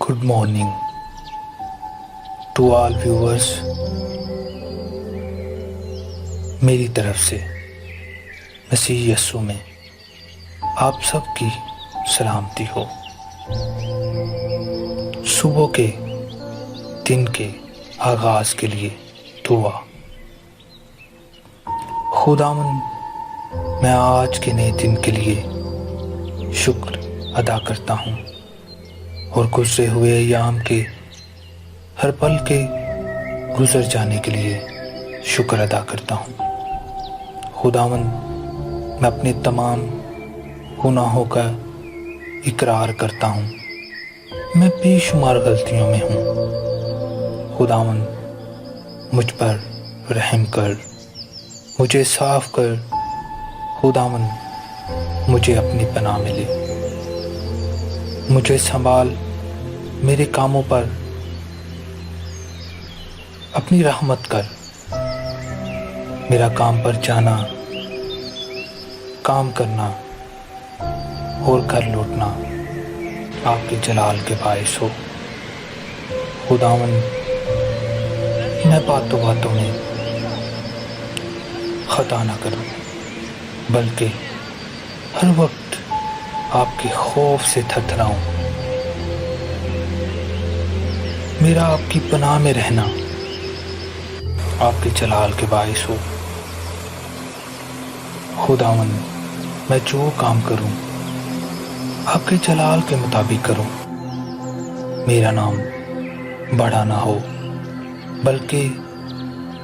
Good morning to all viewers. मेरी तरफ से मसीह यस्सु में आप सब की सलामती हो। सुबह के दिन के आगाज के लिए दुआ। खुदावन, मैं आज के नए दिन के लिए शुक्र अदा करता हूँ और गुजरे हुए अय्याम के हर पल के गुजर जाने के लिए शुक्र अदा करता हूँ। खुदावन, मैं अपने तमाम गुनाहों का इकरार करता हूँ। मैं बेशुमार गलतियों में हूँ। खुदावन, मुझ पर रहम कर, मुझे साफ कर। खुदावन, मुझे अपनी पनाह में ले, मुझे संभाल। मेरे कामों पर अपनी रहमत कर। मेरा काम पर जाना, काम करना और घर लौटना आपके जलाल के बायस हो। खुदावन, मैं बातों बातों में खता ना करूं, बल्कि हर वक्त आपके खौफ से थरथराऊं। मेरा आपकी पनाह में रहना आपके जलाल के बायस हो। खुदावन, मैं जो काम करूं आपके जलाल के मुताबिक करूं। मेरा नाम बड़ा ना हो, बल्कि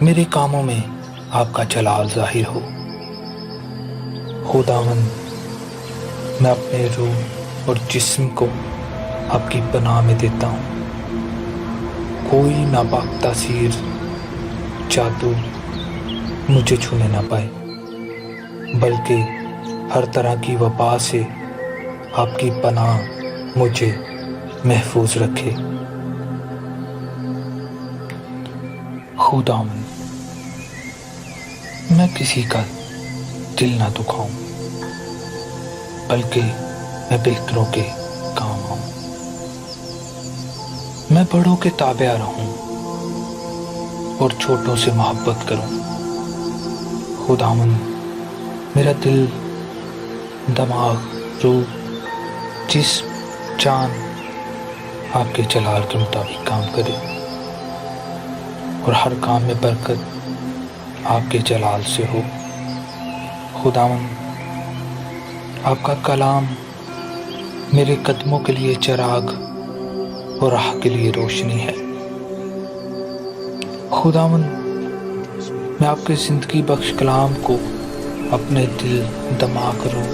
मेरे कामों में आपका जलाल जाहिर हो। खुदावन, मैं अपने रूह और जिस्म को आपकी पनाह में देता हूँ। कोई नापाक तासीर, जादू मुझे छूने ना पाए, बल्कि हर तरह की वबा से आपकी पनाह मुझे महफूज रखे। खुदावन, मैं किसी का दिल ना दुखाऊं, बल्कि मैं बेहतरों के काम आऊं। मैं बड़ों के ताबेदार रहूं और छोटों से मोहब्बत करूं। खुदावन, मेरा दिल, दिमाग, रूह, जिस्म, जान आपके जलाल के मुताबिक काम करे और हर काम में बरकत आपके जलाल से हो। खुदावन, आपका कलाम मेरे कदमों के लिए चिराग और राह के लिए रोशनी है। खुदावन, मैं आपके ज़िंदगी बख्श कलाम को अपने दिल, दिमाग, रूह,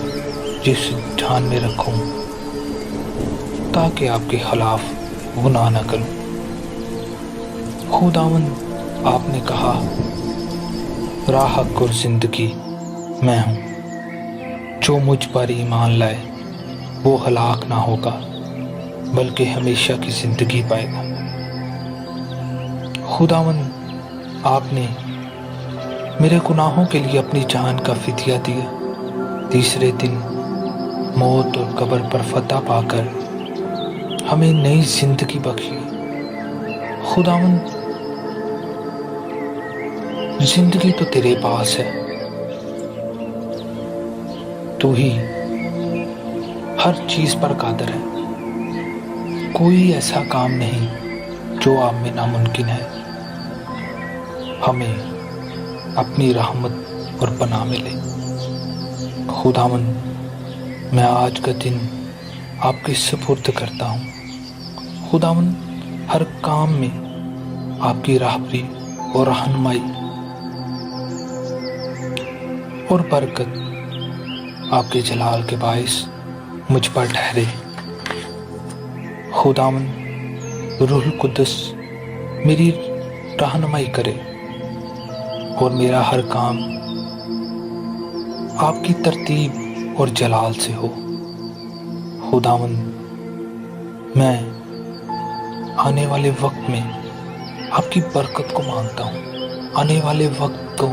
जिस्म, जान में रखूं, ताकि आपके खिलाफ गुनाह न करूं। खुदावन, आपने कहा, राह, हक और ज़िंदगी मैं हूँ। जो मुझ पर ईमान लाए वो हलाक ना होगा, बल्कि हमेशा की ज़िंदगी पाएगा। खुदावन, आपने मेरे गुनाहों के लिए अपनी जान का फिदिया दिया। तीसरे दिन मौत और कब्र पर फतह पाकर हमें नई जिंदगी बख्शी। खुदावन, जिंदगी तो तेरे पास है। तू ही हर चीज पर कादर है। कोई ऐसा काम नहीं जो आप में नामुमकिन है। हमें अपनी रहमत और पनाह में ले। खुदावन, मैं आज का दिन आपके सुपुर्द करता हूँ। खुदावन, हर काम में आपकी राहबरी और रहनुमाई और बरकत आपके जलाल के बायस मुझ पर ठहरे। खुदावन, रूहुल कुद्दस मेरी रहनुमाई करे और मेरा हर काम आपकी तरतीब और जलाल से हो। खुदावन, मैं आने वाले वक्त में आपकी बरकत को मांगता हूँ। आने वाले वक्त को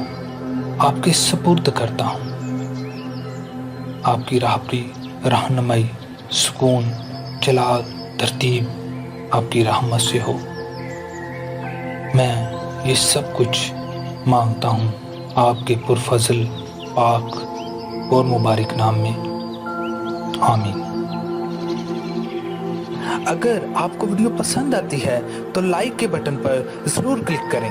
आपके सुपुर्द करता हूँ। आपकी राहबरी, रहनुमाई, सुकून, जलाल, तरतीब آپ کی رحمت سے ہو۔ میں یہ سب کچھ مانگتا ہوں آپ کے پرفضل، پاک اور مبارک نام میں، آمین۔ اگر آپ کو ویڈیو پسند آتی ہے تو لائک کے بٹن پر ضرور کلک کریں